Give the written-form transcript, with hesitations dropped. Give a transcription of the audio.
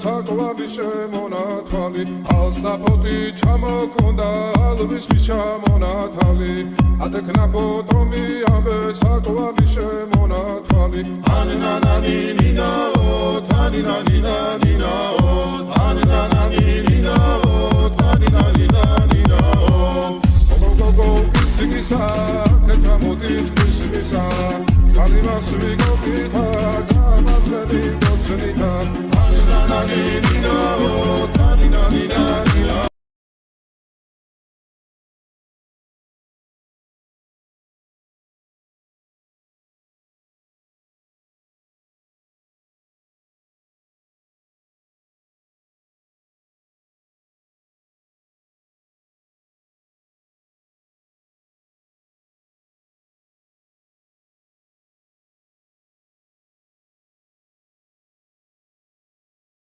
საკვალი შემონათვალი ალსნაფოთი ჩამოქონდა ალვის ჩამონათალი ადეკნა ფოტომი ამბე საკვალი შემონათვალი ანინანანინინაო თანინანინანინაო ანინანანინინაო თანინანინანინაო გოგოგოგო ისინისა კეთამოდით ისინისა Alimas we go kita, gamas we go tsunita. Anina